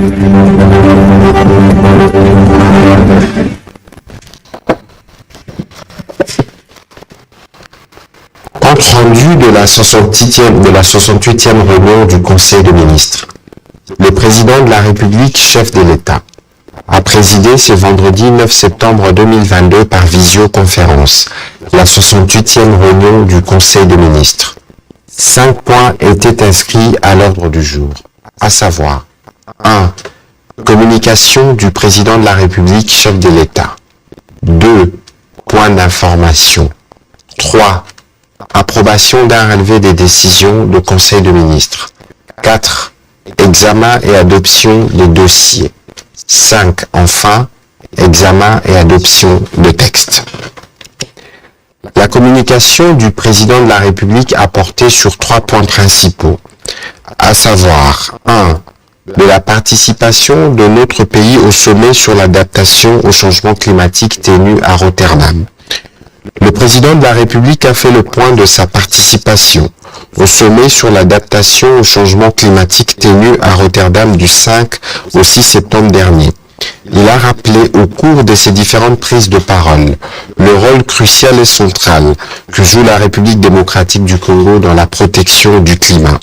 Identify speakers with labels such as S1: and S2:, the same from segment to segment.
S1: Compte rendu de la 68e réunion du Conseil des ministres. Le président de la République, chef de l'État, a présidé ce vendredi 9 septembre 2022 par visioconférence la 68e réunion du Conseil des ministres. 5 points étaient inscrits à l'ordre du jour, à savoir 1. Communication du président de la République, chef de l'État. 2. Points d'information. 3. Approbation d'un relevé des décisions du Conseil des ministres. 4. Examen et adoption des dossiers. 5. Enfin, examen et adoption de textes. La communication du président de la République a porté sur 3 points principaux, à savoir 1. De la participation de notre pays au sommet sur l'adaptation au changement climatique tenu à Rotterdam. Le président de la République a fait le point de sa participation au sommet sur l'adaptation au changement climatique tenu à Rotterdam du 5 au 6 septembre dernier. Il a rappelé au cours de ses différentes prises de parole le rôle crucial et central que joue la République démocratique du Congo dans la protection du climat.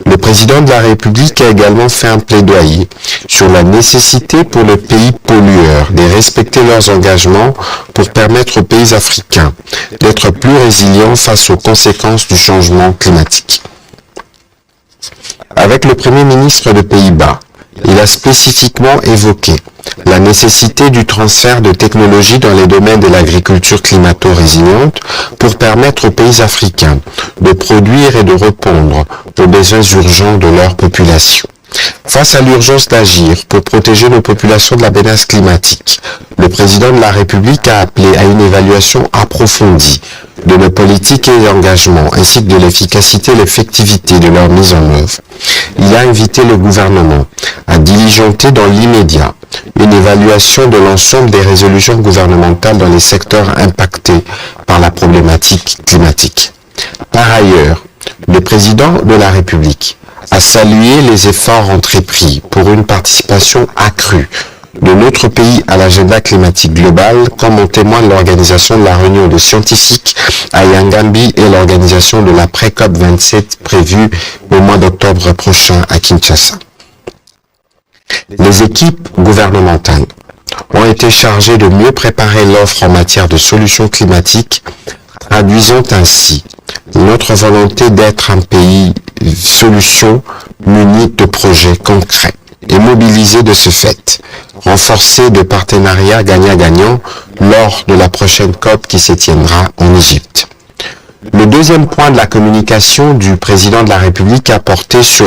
S1: Le président de la République a également fait un plaidoyer sur la nécessité pour les pays pollueurs de respecter leurs engagements pour permettre aux pays africains d'être plus résilients face aux conséquences du changement climatique. Avec le Premier ministre des Pays-Bas, il a spécifiquement évoqué la nécessité du transfert de technologies dans les domaines de l'agriculture climato-résiliente pour permettre aux pays africains de produire et de répondre aux besoins urgents de leur population. Face à l'urgence d'agir pour protéger nos populations de la menace climatique, le président de la République a appelé à une évaluation approfondie de nos politiques et engagements, ainsi que de l'efficacité et l'effectivité de leur mise en œuvre. Il a invité le gouvernement à diligenter dans l'immédiat une évaluation de l'ensemble des résolutions gouvernementales dans les secteurs impactés par la problématique climatique. Par ailleurs, le président de la République a salué les efforts entrepris pour une participation accrue de notre pays à l'agenda climatique global, comme en témoigne l'organisation de la réunion de scientifiques à Yangambi et l'organisation de la pré-COP 27 prévue au mois d'octobre prochain à Kinshasa. Les équipes gouvernementales ont été chargées de mieux préparer l'offre en matière de solutions climatiques, traduisant ainsi notre volonté d'être un pays solution muni de projets concrets et mobilisé de ce fait, renforcé de partenariats gagnant-gagnant lors de la prochaine COP qui se tiendra en Égypte. Le deuxième point de la communication du président de la République a porté sur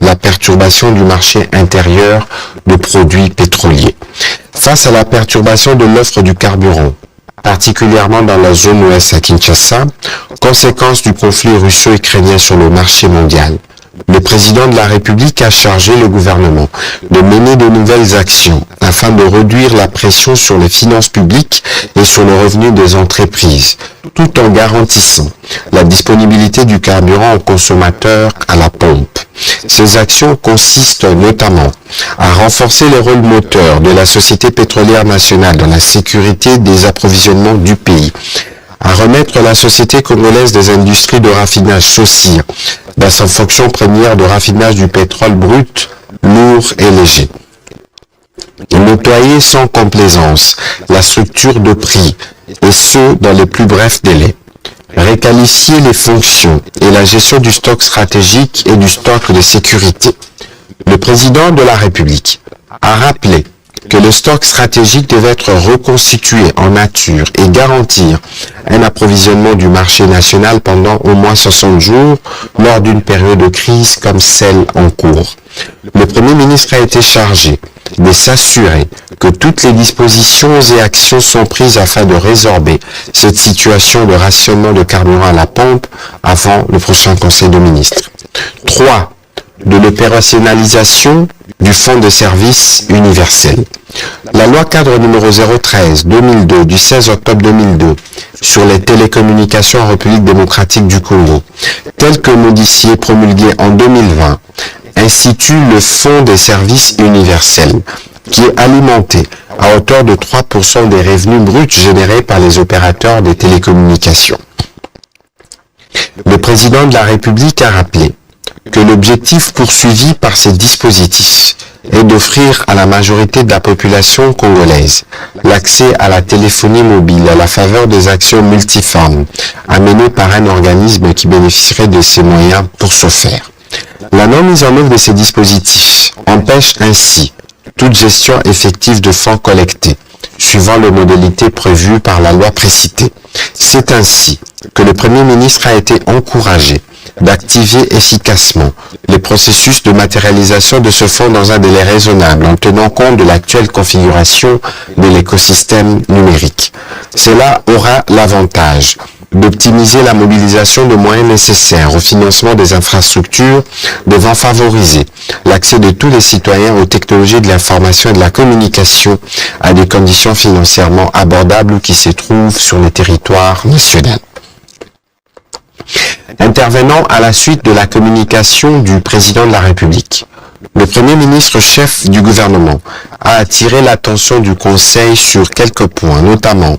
S1: la perturbation du marché intérieur de produits pétroliers. Face à la perturbation de l'offre du carburant, particulièrement dans la zone ouest à Kinshasa, conséquence du conflit russo-ukrainien sur le marché mondial, le président de la République a chargé le gouvernement de mener de nouvelles actions afin de réduire la pression sur les finances publiques et sur le revenu des entreprises, tout en garantissant la disponibilité du carburant aux consommateurs à la pompe. Ces actions consistent notamment à renforcer le rôle moteur de la Société pétrolière nationale dans la sécurité des approvisionnements du pays, à remettre la Société congolaise des industries de raffinage SOCIR dans sa fonction première de raffinage du pétrole brut, lourd et léger. Nettoyer sans complaisance la structure de prix, et ce dans les plus brefs délais. Réqualifier les fonctions et la gestion du stock stratégique et du stock de sécurité. Le président de la République a rappelé que le stock stratégique devait être reconstitué en nature et garantir un approvisionnement du marché national pendant au moins 60 jours lors d'une période de crise comme celle en cours. Le Premier ministre a été chargé de s'assurer que toutes les dispositions et actions sont prises afin de résorber cette situation de rationnement de carburant à la pompe avant le prochain Conseil des ministres. 3. De l'opérationnalisation du Fonds de services universel. La loi cadre numéro 013-2002 du 16 octobre 2002 sur les télécommunications en République démocratique du Congo, telle que modifiée et promulguée en 2020, institue le Fonds des services universels, qui est alimenté à hauteur de 3% des revenus bruts générés par les opérateurs des télécommunications. Le président de la République a rappelé que l'objectif poursuivi par ces dispositifs est d'offrir à la majorité de la population congolaise l'accès à la téléphonie mobile à la faveur des actions multiformes amenées par un organisme qui bénéficierait de ces moyens pour ce faire. La non-mise en œuvre de ces dispositifs empêche ainsi toute gestion effective de fonds collectés, suivant les modalités prévues par la loi précitée. C'est ainsi que le Premier ministre a été encouragé d'activer efficacement les processus de matérialisation de ce fonds dans un délai raisonnable en tenant compte de l'actuelle configuration de l'écosystème numérique. Cela aura l'avantage d'optimiser la mobilisation de moyens nécessaires au financement des infrastructures devant favoriser l'accès de tous les citoyens aux technologies de l'information et de la communication à des conditions financièrement abordables qui se trouvent sur le territoire national. Intervenant à la suite de la communication du président de la République, le Premier ministre chef du gouvernement a attiré l'attention du Conseil sur quelques points, notamment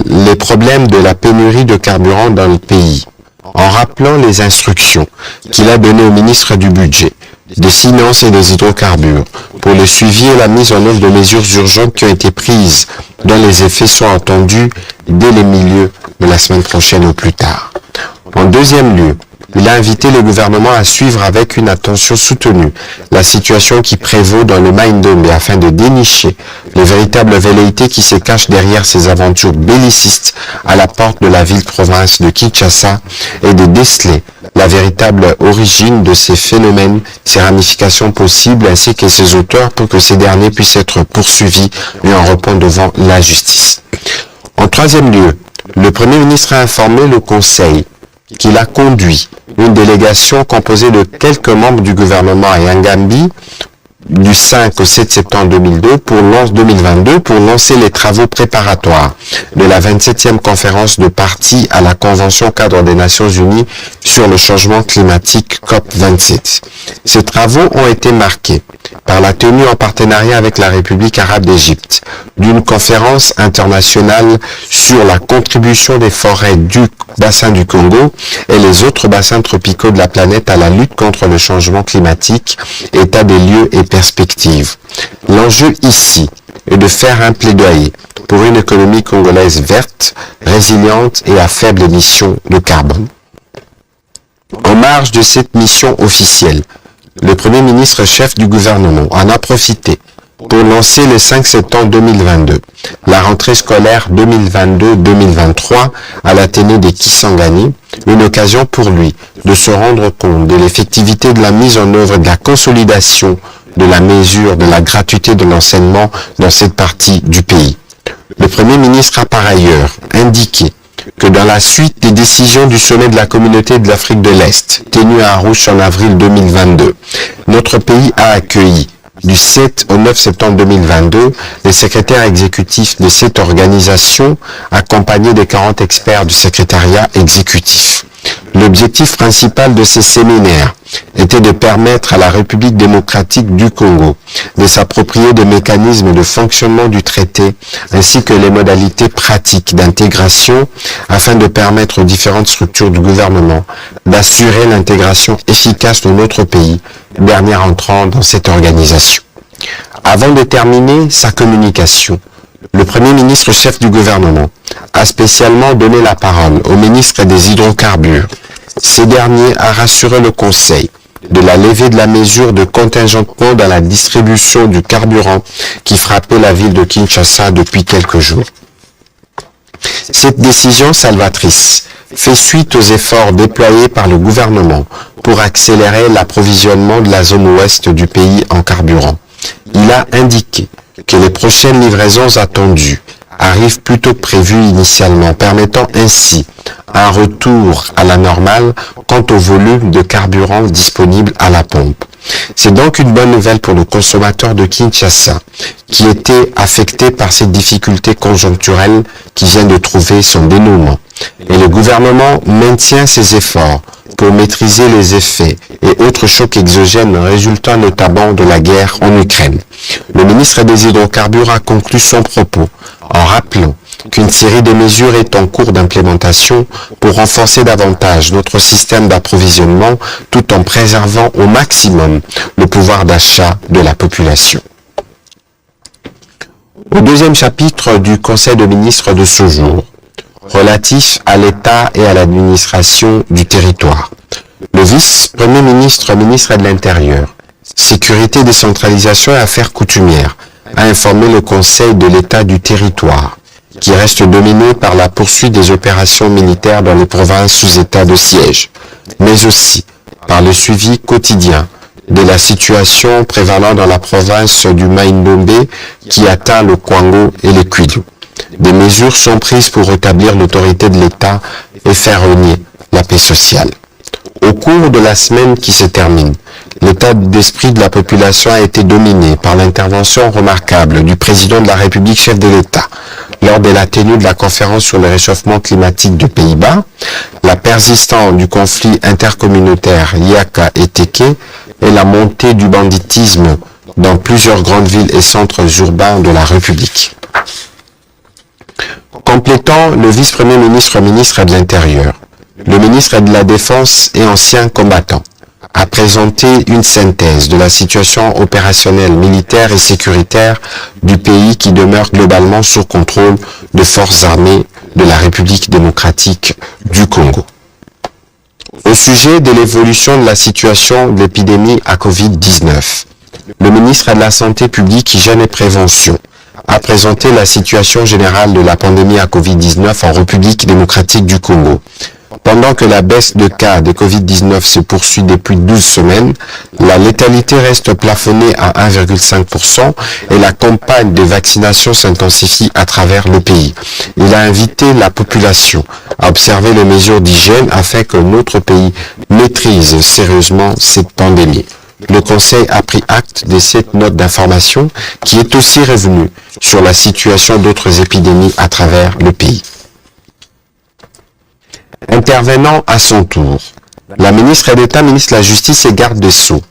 S1: les problèmes de la pénurie de carburant dans le pays, en rappelant les instructions qu'il a données au ministre du Budget, des Finances et des Hydrocarbures pour le suivi et la mise en œuvre de mesures urgentes qui ont été prises, dont les effets sont attendus dès les milieux de la semaine prochaine ou plus tard. En deuxième lieu, il a invité le gouvernement à suivre avec une attention soutenue la situation qui prévaut dans le Mai-Ndombe afin de dénicher les véritables velléités qui se cachent derrière ces aventures bellicistes à la porte de la ville-province de Kinshasa et de déceler la véritable origine de ces phénomènes, ses ramifications possibles ainsi que ses auteurs pour que ces derniers puissent être poursuivis et en répondre devant la justice. En troisième lieu, le Premier ministre a informé le Conseil qu'il a conduit une délégation composée de quelques membres du gouvernement à Yangambi du 5 au 7 septembre 2022 pour lancer les travaux préparatoires de la 27e conférence de parties à la Convention cadre des Nations Unies sur le changement climatique COP27. Ces travaux ont été marqués par la tenue en partenariat avec la République arabe d'Égypte d'une conférence internationale sur la contribution des forêts du bassin du Congo et les autres bassins tropicaux de la planète à la lutte contre le changement climatique, état des lieux et perspectives. L'enjeu ici est de faire un plaidoyer pour une économie congolaise verte, résiliente et à faible émission de carbone. En marge de cette mission officielle, le Premier ministre chef du gouvernement en a profité pour lancer le 5 septembre 2022 la rentrée scolaire 2022-2023 à l'Athénée des Kisangani, une occasion pour lui de se rendre compte de l'effectivité de la mise en œuvre et de la consolidation de la mesure de la gratuité de l'enseignement dans cette partie du pays. Le Premier ministre a par ailleurs indiqué que dans la suite des décisions du sommet de la communauté de l'Afrique de l'Est, tenu à Arusha en avril 2022, notre pays a accueilli du 7 au 9 septembre 2022 les secrétaires exécutifs de cette organisation, accompagnés des 40 experts du secrétariat exécutif. L'objectif principal de ces séminaires était de permettre à la République démocratique du Congo de s'approprier des mécanismes de fonctionnement du traité ainsi que les modalités pratiques d'intégration afin de permettre aux différentes structures du gouvernement d'assurer l'intégration efficace de notre pays, dernier entrant dans cette organisation. Avant de terminer sa communication, le Premier ministre chef du gouvernement a spécialement donné la parole au ministre des Hydrocarbures. Ce dernier a rassuré le Conseil de la levée de la mesure de contingentement dans la distribution du carburant qui frappait la ville de Kinshasa depuis quelques jours. Cette décision salvatrice fait suite aux efforts déployés par le gouvernement pour accélérer l'approvisionnement de la zone ouest du pays en carburant. Il a indiqué que les prochaines livraisons attendues arrivent plus tôt que prévu initialement, permettant ainsi un retour à la normale quant au volume de carburant disponible à la pompe. C'est donc une bonne nouvelle pour le consommateur de Kinshasa, qui était affecté par cette difficulté conjoncturelle qui vient de trouver son dénouement. Et le gouvernement maintient ses efforts pour maîtriser les effets et autres chocs exogènes résultant notamment de la guerre en Ukraine. Le ministre des Hydrocarbures a conclu son propos en rappelant qu'une série de mesures est en cours d'implémentation pour renforcer davantage notre système d'approvisionnement tout en préservant au maximum le pouvoir d'achat de la population. Au deuxième chapitre du Conseil de ministres de ce jour, relatif à l'État et à l'administration du territoire, le vice-premier ministre, ministre de l'Intérieur, Sécurité, décentralisation et affaires coutumières, a informé le Conseil de l'État du territoire, qui reste dominé par la poursuite des opérations militaires dans les provinces sous état de siège, mais aussi par le suivi quotidien de la situation prévalant dans la province du Mai-Ndombe qui atteint le Kwango et le Kwilu. Des mesures sont prises pour rétablir l'autorité de l'État et faire régner la paix sociale. Au cours de la semaine qui se termine, l'état d'esprit de la population a été dominé par l'intervention remarquable du président de la République, chef de l'État, lors de la tenue de la conférence sur le réchauffement climatique des Pays-Bas, la persistance du conflit intercommunautaire Yaka et Teke et la montée du banditisme dans plusieurs grandes villes et centres urbains de la République. Complétant le vice-premier ministre, ministre de l'Intérieur, le ministre de la Défense et ancien combattant a présenté une synthèse de la situation opérationnelle militaire et sécuritaire du pays qui demeure globalement sous contrôle de forces armées de la République démocratique du Congo. Au sujet de l'évolution de la situation de l'épidémie à Covid-19, le ministre de la Santé publique, Hygiène et Prévention a présenté la situation générale de la pandémie à Covid-19 en République démocratique du Congo. Pendant que la baisse de cas de Covid-19 se poursuit depuis 12 semaines, la létalité reste plafonnée à 1,5% et la campagne de vaccination s'intensifie à travers le pays. Il a invité la population à observer les mesures d'hygiène afin que notre pays maîtrise sérieusement cette pandémie. Le Conseil a pris acte de cette note d'information qui est aussi revenue sur la situation d'autres épidémies à travers le pays. Intervenant à son tour, la ministre d'État, ministre de la Justice et garde des Sceaux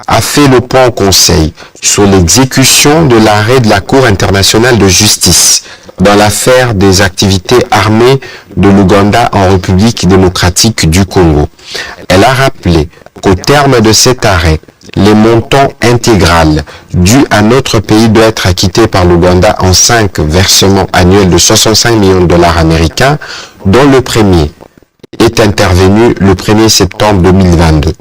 S1: a fait le point au Conseil sur l'exécution de l'arrêt de la Cour internationale de justice dans l'affaire des activités armées de l'Ouganda en République démocratique du Congo. Elle a rappelé qu'au terme de cet arrêt, les montants intégral dus à notre pays doivent être acquittés par l'Ouganda en 5 versements annuels de 65 millions de dollars américains, dont le premier est intervenu le 1er septembre 2022.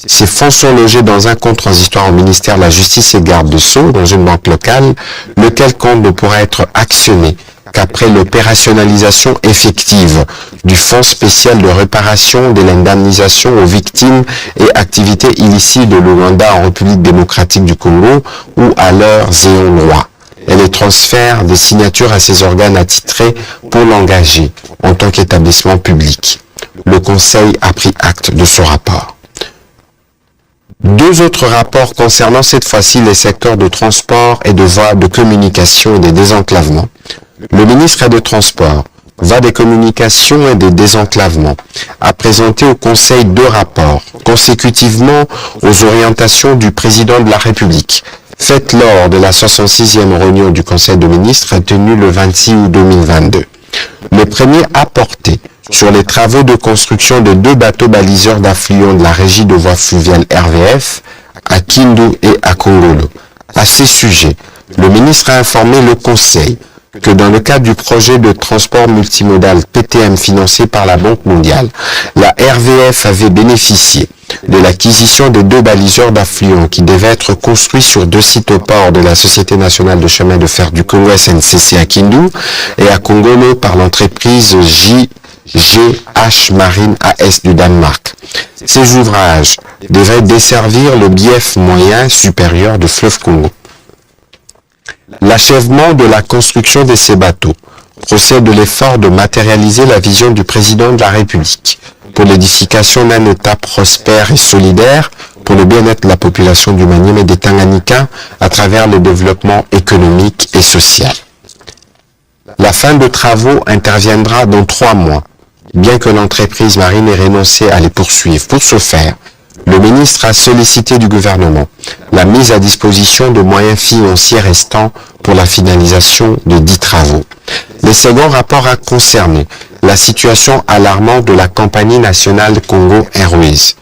S1: Ces fonds sont logés dans un compte transitoire au ministère de la Justice et garde des Sceaux, dans une banque locale, lequel compte ne pourra être actionné qu'après l'opérationnalisation effective du Fonds spécial de réparation de l'indemnisation aux victimes et activités illicites de l'Ouganda en République démocratique du Congo ou à leurs ayants droit, et les transferts des signatures à ces organes attitrés pour l'engager en tant qu'établissement public. Le Conseil a pris acte de ce rapport. Deux autres rapports concernant cette fois-ci les secteurs de transport et de voies de communication et des désenclavements. Le ministre des Transports, voies des communications et des désenclavements, a présenté au Conseil 2 rapports consécutivement aux orientations du président de la République, faites lors de la 66e réunion du Conseil de ministres tenue le 26 août 2022. Le premier a porté sur les travaux de construction de 2 bateaux baliseurs d'affluents de la Régie de voies fluviales RVF à Kindu et à Kongolo. À ce sujet, le ministre a informé le Conseil que dans le cadre du projet de transport multimodal PTM financé par la Banque mondiale, la RVF avait bénéficié de l'acquisition de 2 baliseurs d'affluents qui devaient être construits sur 2 sites au port de la Société nationale de chemin de fer du Congo SNCC à Kindu et à Kongolo par l'entreprise JGH Marine AS du Danemark. Ces ouvrages devraient desservir le bief moyen supérieur du fleuve Congo. L'achèvement de la construction de ces bateaux procède de l'effort de matérialiser la vision du président de la République pour l'édification d'un État prospère et solidaire pour le bien-être de la population du Maniema et des Tanganyika à travers le développement économique et social. La fin de travaux interviendra dans 3 mois, bien que l'entreprise marine ait renoncé à les poursuivre. Pour ce faire, le ministre a sollicité du gouvernement la mise à disposition de moyens financiers restants pour la finalisation de 10 travaux. Le second rapport a concerné la situation alarmante de la compagnie nationale Congo Airways,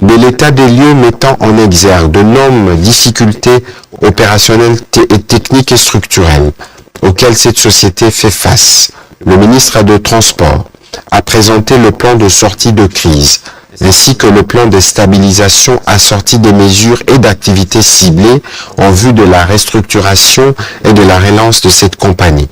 S1: de l'état des lieux mettant en exergue de nombreuses difficultés opérationnelles et techniques et structurelles auxquelles cette société fait face. Le ministre des Transports a présenté le plan de sortie de crise, ainsi que le plan de stabilisation assorti des mesures et d'activités ciblées en vue de la restructuration et de la relance de cette compagnie.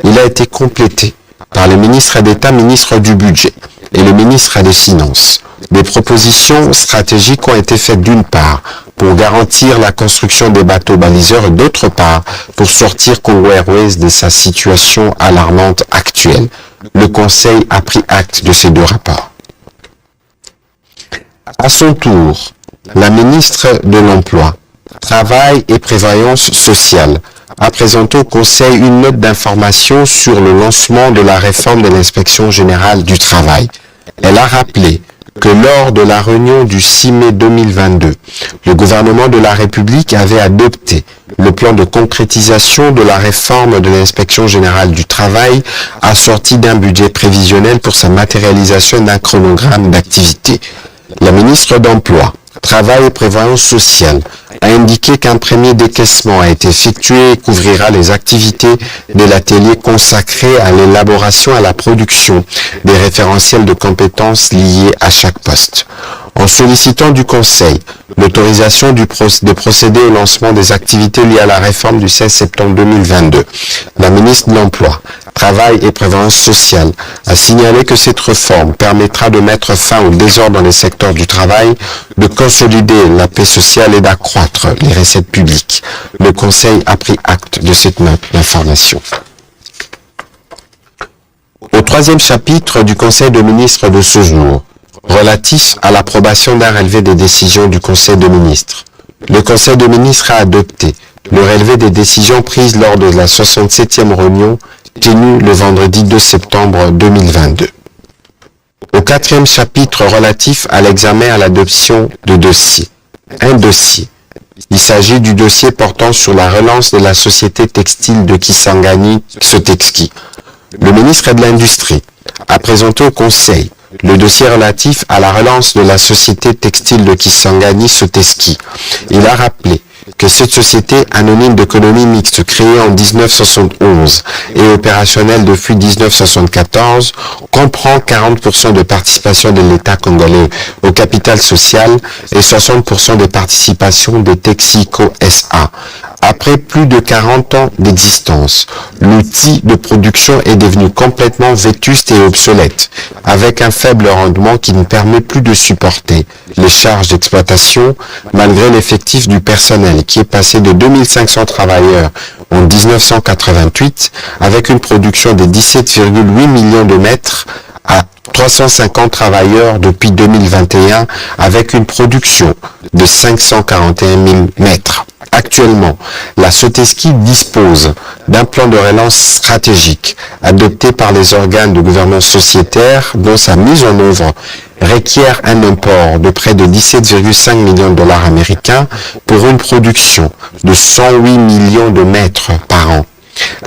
S1: Il a été complété par le ministre d'État, ministre du Budget et le ministre des Finances. Des propositions stratégiques ont été faites d'une part pour garantir la construction des bateaux baliseurs et d'autre part pour sortir Congo Airways de sa situation alarmante actuelle. Le Conseil a pris acte de ces 2 rapports. À son tour, la ministre de l'Emploi, Travail et Prévoyance sociale a présenté au Conseil une note d'information sur le lancement de la réforme de l'Inspection générale du travail. Elle a rappelé que lors de la réunion du 6 mai 2022, le gouvernement de la République avait adopté le plan de concrétisation de la réforme de l'Inspection générale du travail assorti d'un budget prévisionnel pour sa matérialisation d'un chronogramme d'activité. La ministre d'Emploi, Travail et Prévoyance sociale a indiqué qu'un premier décaissement a été effectué et couvrira les activités de l'atelier consacré à l'élaboration et à la production des référentiels de compétences liés à chaque poste. En sollicitant du Conseil l'autorisation de procéder au lancement des activités liées à la réforme du 16 septembre 2022, la ministre de l'Emploi, Travail et Prévoyance sociale a signalé que cette réforme permettra de mettre fin au désordre dans les secteurs du travail, de consolider la paix sociale et d'accroître les recettes publiques. Le Conseil a pris acte de cette note d'information. Au 3e chapitre du Conseil de ministres de ce jour, relatif à l'approbation d'un relevé des décisions du Conseil de ministres, le Conseil de ministres a adopté le relevé des décisions prises lors de la 67e réunion tenue le vendredi 2 septembre 2022. Au 4e chapitre relatif à l'examen et à l'adoption de dossiers. Un dossier. Il s'agit du dossier portant sur la relance de la société textile de Kisangani, Sotexki. Le ministre de l'Industrie a présenté au Conseil le dossier relatif à la relance de la société textile de Kisangani, Sotexki. Il a rappelé que cette société anonyme d'économie mixte créée en 1971 et opérationnelle depuis 1974 comprend 40% de participation de l'État congolais au capital social et 60% de participation de Texico SA. Après plus de 40 ans d'existence, l'outil de production est devenu complètement vétuste et obsolète, avec un faible rendement qui ne permet plus de supporter les charges d'exploitation malgré l'effectif du personnel qui est passé de 2500 travailleurs en 1988 avec une production de 17,8 millions de mètres à 350 travailleurs depuis 2021 avec une production de 541 000 mètres. Actuellement, la Sotexki dispose d'un plan de relance stratégique adopté par les organes de gouvernance sociétaire dont sa mise en œuvre requiert un import de près de 17,5 millions de dollars américains pour une production de 108 millions de mètres par an.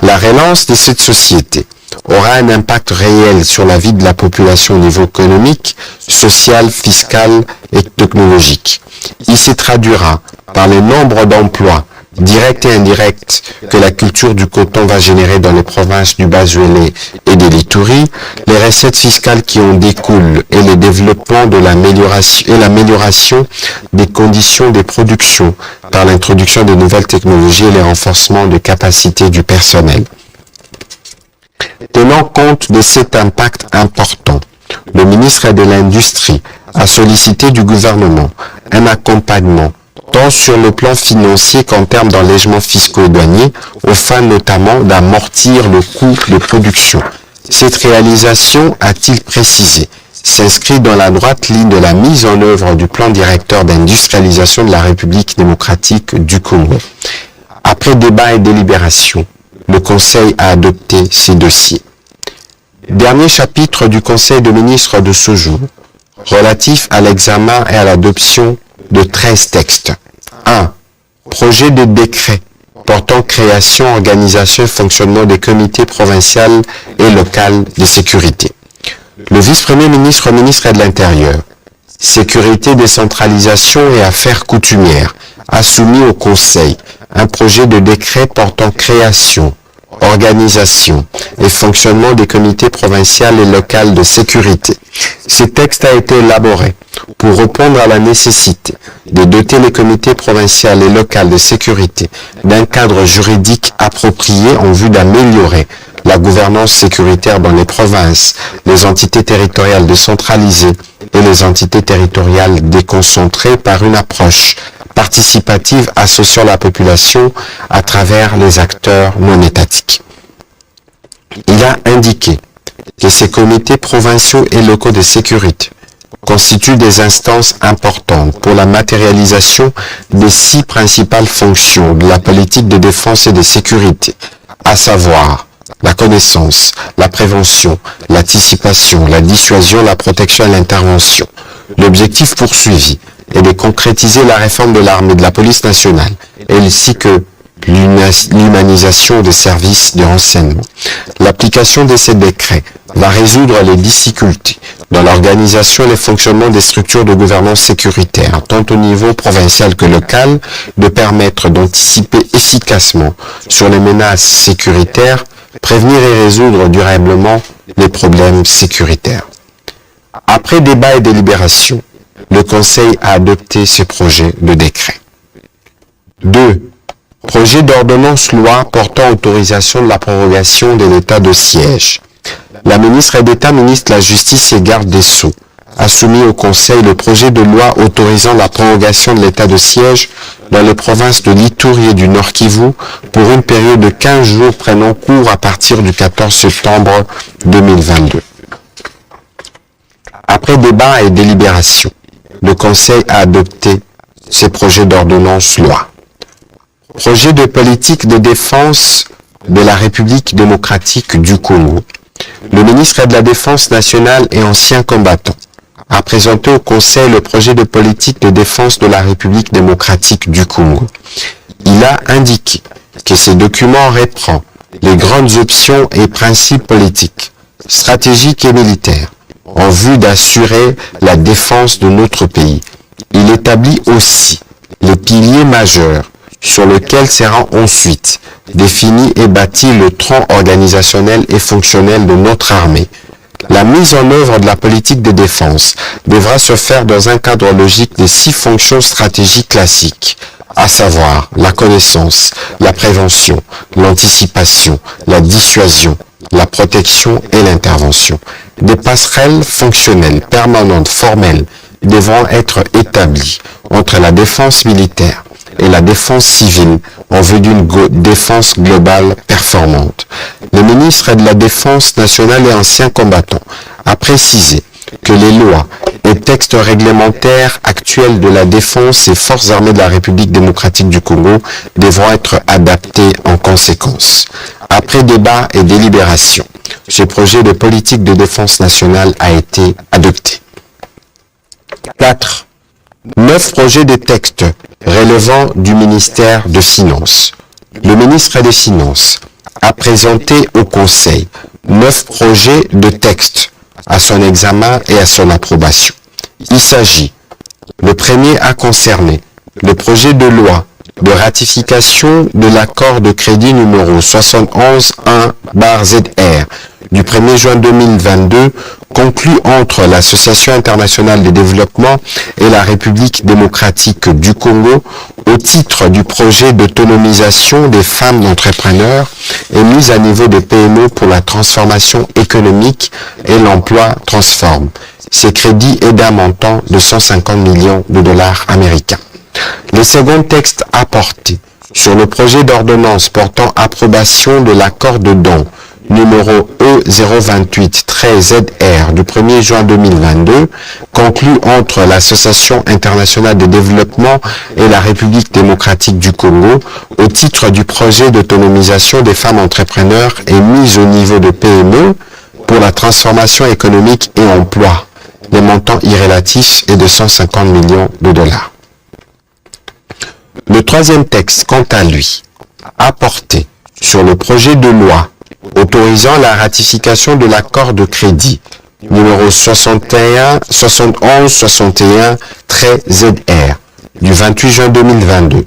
S1: La relance de cette société aura un impact réel sur la vie de la population au niveau économique, social, fiscal et technologique. Il se traduira par le nombre d'emplois directs et indirects que la culture du coton va générer dans les provinces du Bas-Uélé et de l'Ituri, les recettes fiscales qui en découlent et le développement de l'amélioration des conditions de production par l'introduction de nouvelles technologies et le renforcement des capacités du personnel. Tenant compte de cet impact important, le ministre de l'Industrie a sollicité du gouvernement un accompagnement tant sur le plan financier qu'en termes d'enlègements fiscaux et douaniers, aux fins notamment d'amortir le coût de production. Cette réalisation, a-t-il précisé, s'inscrit dans la droite ligne de la mise en œuvre du plan directeur d'industrialisation de la République démocratique du Congo. Après débat et délibération, le Conseil a adopté ces dossiers. Dernier chapitre du Conseil de ministres de ce jour, relatif à l'examen et à l'adoption de 13 textes. 1. Projet de décret portant création, organisation et fonctionnement des comités provinciaux et locaux de sécurité. Le vice-premier ministre, ministre de l'Intérieur, Sécurité, décentralisation et affaires coutumières, a soumis au Conseil un projet de décret portant création, organisation et fonctionnement des comités provinciaux et locaux de sécurité. Ce texte a été élaboré pour répondre à la nécessité de doter les comités provinciaux et locaux de sécurité d'un cadre juridique approprié en vue d'améliorer la gouvernance sécuritaire dans les provinces, les entités territoriales décentralisées et les entités territoriales déconcentrées par une approche participative associant la population à travers les acteurs non étatiques. Il a indiqué que ces comités provinciaux et locaux de sécurité constituent des instances importantes pour la matérialisation des 6 principales fonctions de la politique de défense et de sécurité, à savoir la connaissance, la prévention, l'anticipation, la dissuasion, la protection et l'intervention. L'objectif poursuivi est de concrétiser la réforme de l'armée de la police nationale, ainsi que l'humanisation des services de renseignement. L'application de ces décrets va résoudre les difficultés dans l'organisation et le fonctionnement des structures de gouvernance sécuritaire, tant au niveau provincial que local, de permettre d'anticiper efficacement sur les menaces sécuritaires, prévenir et résoudre durablement les problèmes sécuritaires. Après débat et délibération, le Conseil a adopté ce projet de décret. 2. Projet d'ordonnance-loi portant autorisation de la prorogation de l'état de siège. La ministre d'État, ministre de la Justice et garde des Sceaux, a soumis au Conseil le projet de loi autorisant la prorogation de l'état de siège dans les provinces de l'Ituri et du Nord Kivu pour une période de 15 jours prenant cours à partir du 14 septembre 2022. Après débat et délibération, le Conseil a adopté ce projet d'ordonnance-loi. Projet de politique de défense de la République démocratique du Congo. Le ministre de la Défense nationale et ancien combattant a présenté au Conseil le projet de politique de défense de la République démocratique du Congo. Il a indiqué que ce document reprend les grandes options et principes politiques, stratégiques et militaires en vue d'assurer la défense de notre pays. Il établit aussi les piliers majeurs sur lesquels sera ensuite défini et bâti le tronc organisationnel et fonctionnel de notre armée. La mise en œuvre de la politique de défense devra se faire dans un cadre logique des 6 fonctions stratégiques classiques, à savoir la connaissance, la prévention, l'anticipation, la dissuasion, la protection et l'intervention. Des passerelles fonctionnelles, permanentes, formelles, devront être établies entre la défense militaire et la défense civile en vue d'une défense globale performante. Le ministre de la Défense nationale et ancien combattant a précisé que les lois et textes réglementaires actuels de la défense et forces armées de la République démocratique du Congo devront être adaptés en conséquence. Après débat et délibération, ce projet de politique de défense nationale a été adopté. 4. 9 projets de textes relevant du ministère des Finances. Le ministre des Finances a présenté au Conseil 9 projets de textes à son examen et à son approbation. Il s'agit, le premier a concerné le projet de loi de ratification de l'accord de crédit numéro 71-1/ZR du 1er juin 2022 conclu entre l'Association internationale de développement et la République démocratique du Congo au titre du projet d'autonomisation des femmes d'entrepreneurs et mise à niveau des PME pour la transformation économique et l'emploi transforme. Ces crédits est d'un montant de 150 millions de dollars américains. Le second texte apporté sur le projet d'ordonnance portant approbation de l'accord de don numéro E028-ZR du 1er juin 2022, conclu entre l'Association internationale de développement et la République démocratique du Congo au titre du projet d'autonomisation des femmes entrepreneurs et mise au niveau de PME pour la transformation économique et emploi. Les montants irrélatifs est de 150 millions de dollars. Le troisième texte, quant à lui, a porté sur le projet de loi autorisant la ratification de l'accord de crédit numéro 71-61-ZR du 28 juin 2022,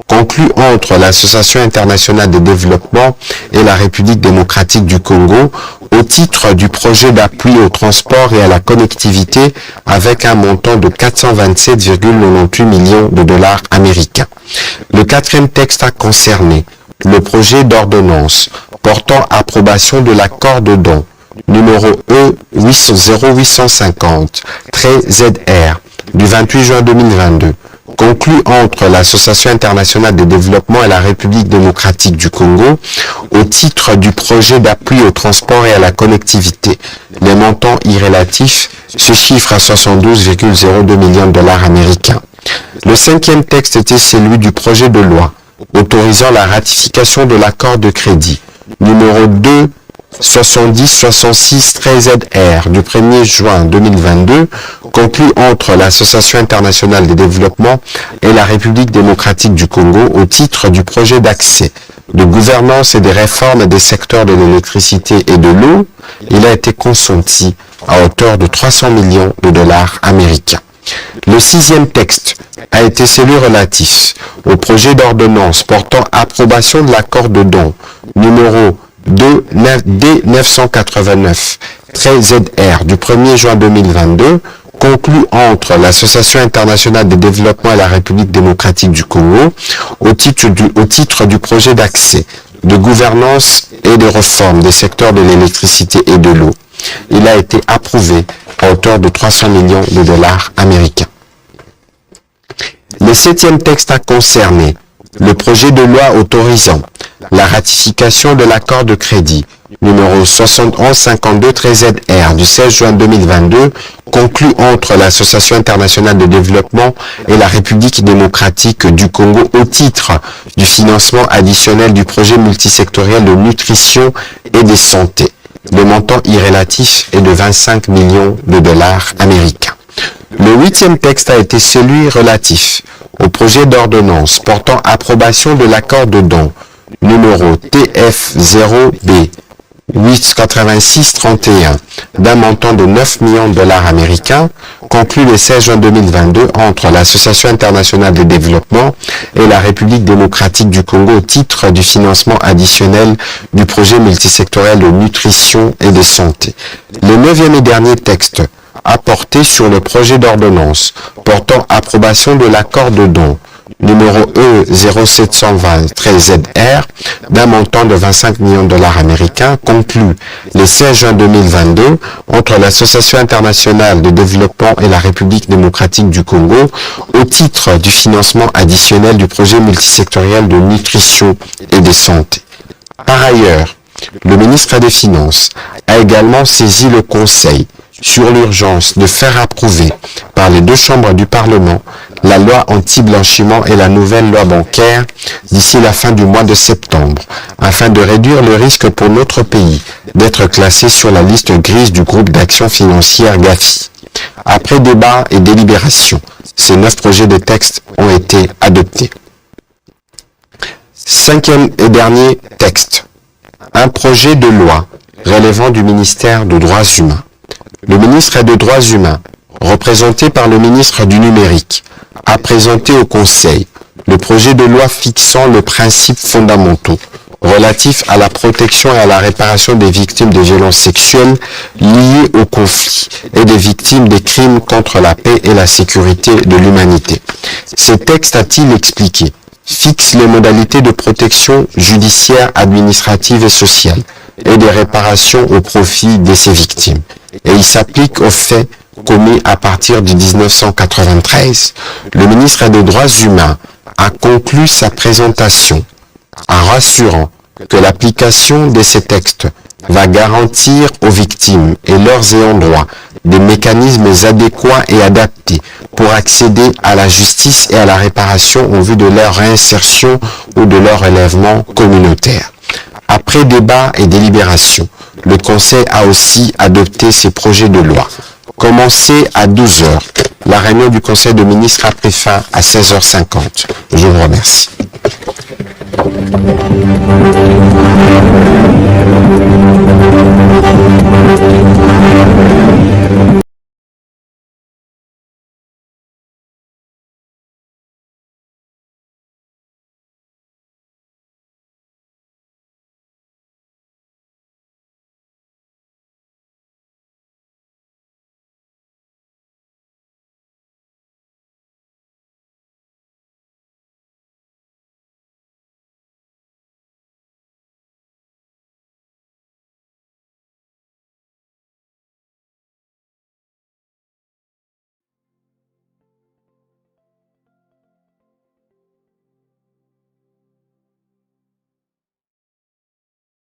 S1: conclu entre l'Association internationale de développement et la République démocratique du Congo au titre du projet d'appui au transport et à la connectivité avec un montant de 427,98 millions de dollars américains. Le quatrième texte a concerné le projet d'ordonnance portant approbation de l'accord de don numéro E0850-ZR du 28 juin 2022, conclu entre l'Association internationale de développement et la République démocratique du Congo au titre du projet d'appui au transport et à la connectivité. Les montants irrélatifs se chiffrent à 72,02 millions de dollars américains. Le cinquième texte était celui du projet de loi autorisant la ratification de l'accord de crédit numéro 2-70-66-ZR du 1er juin 2022, conclu entre l'Association internationale de développement et la République démocratique du Congo au titre du projet d'accès, de gouvernance et des réformes des secteurs de l'électricité et de l'eau. Il a été consenti à hauteur de 300 millions de dollars américains. Le sixième texte a été celui relatif au projet d'ordonnance portant approbation de l'accord de don numéro D989-ZR du 1er juin 2022, conclu entre l'Association internationale de développement et la République démocratique du Congo au titre du projet d'accès, de gouvernance et de réforme des secteurs de l'électricité et de l'eau. Il a été approuvé à hauteur de 300 millions de dollars américains. Le septième texte a concerné le projet de loi autorisant la ratification de l'accord de crédit numéro 71-52-ZR du 16 juin 2022, conclu entre l'Association internationale de développement et la République démocratique du Congo au titre du financement additionnel du projet multisectoriel de nutrition et de santé. Le montant irrélatif est de 25 millions de dollars américains. Le huitième texte a été celui relatif au projet d'ordonnance portant approbation de l'accord de don numéro TF0B 886-31 d'un montant de 9 millions de dollars américains, conclu le 16 juin 2022 entre l'Association internationale de développement et la République démocratique du Congo au titre du financement additionnel du projet multisectoriel de nutrition et de santé. Le neuvième et dernier texte a porté sur le projet d'ordonnance portant approbation de l'accord de don numéro E0720-ZR d'un montant de 25 millions de dollars américains, conclu le 16 juin 2022 entre l'Association internationale de développement et la République démocratique du Congo au titre du financement additionnel du projet multisectoriel de nutrition et de santé. Par ailleurs, le ministre des Finances a également saisi le Conseil sur l'urgence de faire approuver par les deux chambres du Parlement la loi anti-blanchiment et la nouvelle loi bancaire d'ici la fin du mois de septembre, afin de réduire le risque pour notre pays d'être classé sur la liste grise du groupe d'action financière GAFI. Après débat et délibération, ces 9 projets de texte ont été adoptés. Cinquième et dernier texte. Un projet de loi relevant du ministère des Droits humains. Le ministre des Droits humains, représenté par le ministre du Numérique, a présenté au Conseil le projet de loi fixant les principes fondamentaux relatifs à la protection et à la réparation des victimes de violences sexuelles liées au conflit et des victimes des crimes contre la paix et la sécurité de l'humanité. Ce texte, a-t-il expliqué, fixe les modalités de protection judiciaire, administrative et sociale et des réparations au profit de ces victimes. Et il s'applique aux faits commis à partir de 1993. Le ministre des Droits humains a conclu sa présentation en rassurant que l'application de ces textes va garantir aux victimes et leurs ayants droit des mécanismes adéquats et adaptés pour accéder à la justice et à la réparation en vue de leur réinsertion ou de leur relèvement communautaire. Après débat et délibération, le Conseil a aussi adopté ces projets de loi. Commencé à 12 h, la réunion du Conseil de ministres a pris fin à 16 h 50. Je vous remercie.